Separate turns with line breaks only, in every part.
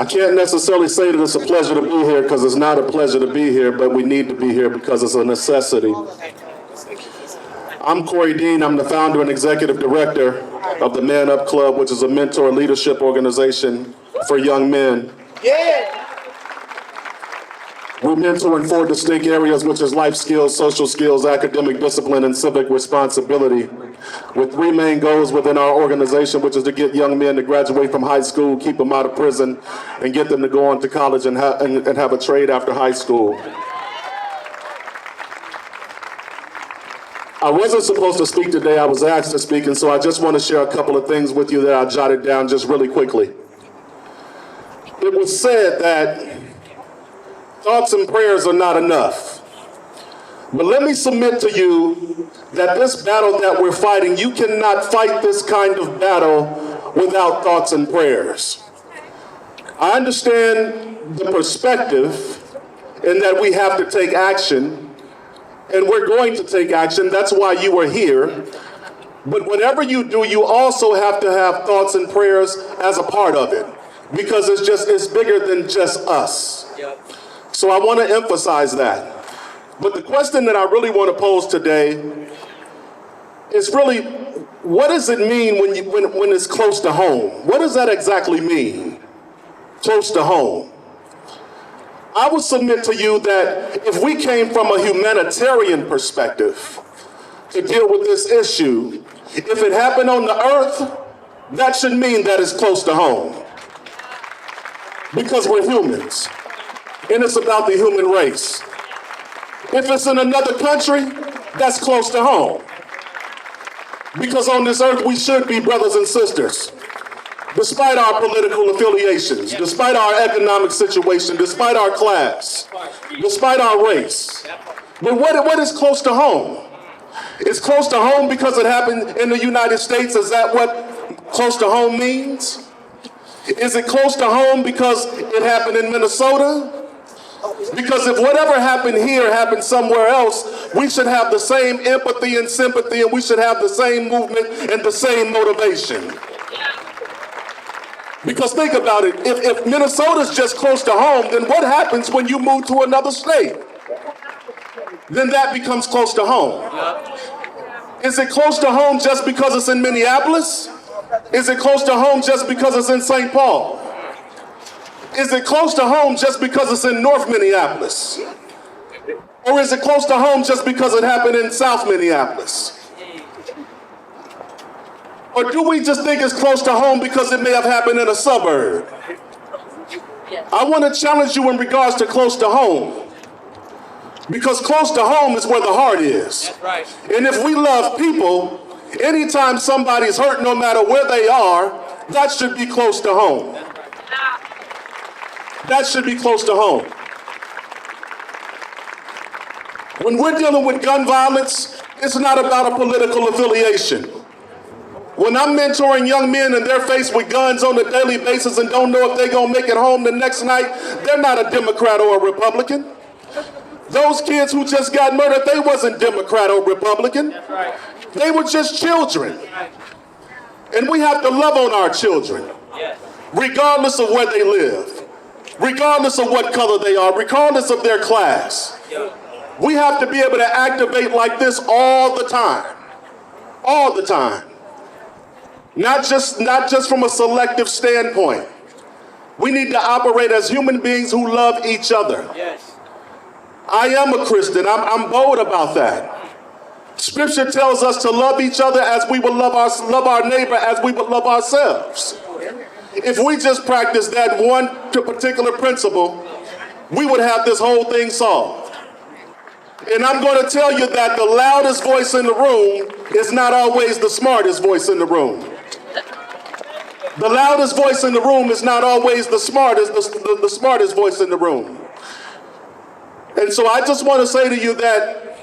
I can't necessarily say that it's a pleasure to be here because it's not a pleasure to be here, but we need to be here because it's a necessity. I'm Korey Dean. I'm the founder and executive director of the Man Up Club, which is a mentor leadership organization for young men.
Yeah.
We mentor in 4 distinct areas, which is life skills, social skills, academic discipline, and civic responsibility, with 3 main goals within our organization, which is to get young men to graduate from high school, keep them out of prison, and get them to go on to college and have a trade after high school. I wasn't supposed to speak today. I was asked to speak, and so I just want to share a couple of things with you that I jotted down just really quickly. It was said that thoughts and prayers are not enough. But let me submit to you that this battle that we're fighting, you cannot fight this kind of battle without thoughts and prayers. I understand the perspective in that we have to take action, and we're going to take action. That's why you are here. But whatever you do, you also have to have thoughts and prayers as a part of it, because it's bigger than just us. Yep. So I want to emphasize that. But the question that I really want to pose today is really, what does it mean when it's close to home? What does that exactly mean, close to home? I would submit to you that if we came from a humanitarian perspective to deal with this issue, if it happened on the earth, that should mean that it's close to home. Because we're humans. And it's about the human race. If it's in another country, that's close to home. Because on this earth, we should be brothers and sisters. Despite our political affiliations, despite our economic situation, despite our class, despite our race. But what is close to home? It's close to home because it happened in the United States. Is that what close to home means? Is it close to home because it happened in Minnesota? Because if whatever happened here happened somewhere else, we should have the same empathy and sympathy, and we should have the same movement and the same motivation. Because think about it, if Minnesota's just close to home, then what happens when you move to another state? Then that becomes close to home. Is it close to home just because it's in Minneapolis? Is it close to home just because it's in St. Paul? Is it close to home just because it's in North Minneapolis? Or is it close to home just because it happened in South Minneapolis? Or do we just think it's close to home because it may have happened in a suburb? I want to challenge you in regards to close to home. Because close to home is where the heart is. That's right. And if we love people, anytime somebody's hurt, no matter where they are, that should be close to home. That should be close to home. When we're dealing with gun violence, it's not about a political affiliation. When I'm mentoring young men and they're faced with guns on a daily basis and don't know if they're going to make it home the next night, they're not a Democrat or a Republican. Those kids who just got murdered, they wasn't Democrat or Republican. They were just children. And we have to love on our children, regardless of where they live, regardless of what color they are, regardless of their class. We have to be able to activate like this all the time. All the time. Not just from a selective standpoint. We need to operate as human beings who love each other. Yes. I am a Christian. I'm bold about that. Scripture tells us to love each other as we would love our neighbor as we would love ourselves. If we just practice that one particular principle, we would have this whole thing solved. And I'm going to tell you that the loudest voice in the room is not always the smartest voice in the room. The loudest voice in the room is not always the smartest voice in the room. And so I just want to say to you that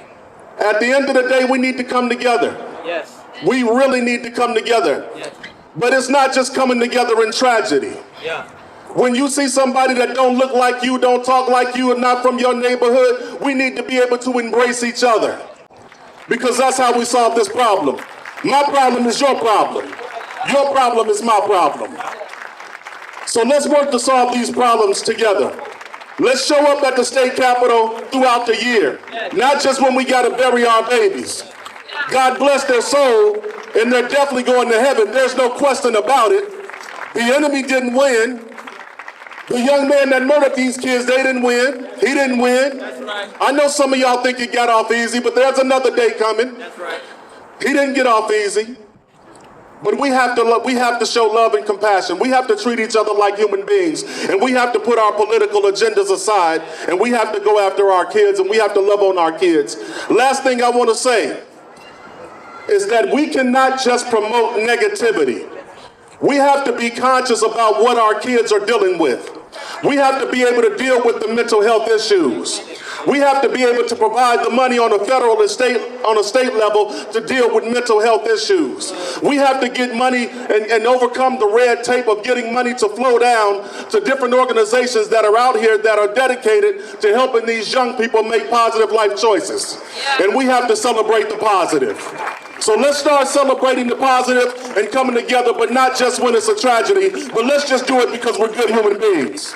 at the end of the day, we need to come together. Yes. We really need to come together. Yes. But it's not just coming together in tragedy. Yeah. When you see somebody that don't look like you, don't talk like you, and not from your neighborhood, we need to be able to embrace each other. Because that's how we solve this problem. My problem is your problem. Your problem is my problem. So let's work to solve these problems together. Let's show up at the state capitol throughout the year, not just when we gotta bury our babies. God bless their soul, and they're definitely going to heaven. There's no question about it. The enemy didn't win. The young man that murdered these kids, they didn't win. He didn't win.
That's right.
I know some of y'all think he got off easy, but there's another day coming.
That's right.
He didn't get off easy. But we have to show love and compassion. We have to treat each other like human beings. And we have to put our political agendas aside. And we have to go after our kids. And we have to love on our kids. Last thing I want to say is that we cannot just promote negativity. We have to be conscious about what our kids are dealing with. We have to be able to deal with the mental health issues. We have to be able to provide the money on a federal and state level to deal with mental health issues. We have to get money and overcome the red tape of getting money to flow down to different organizations that are out here that are dedicated to helping these young people make positive life choices. And we have to celebrate the positive. So let's start celebrating the positive and coming together, but not just when it's a tragedy, but let's just do it because we're good human beings.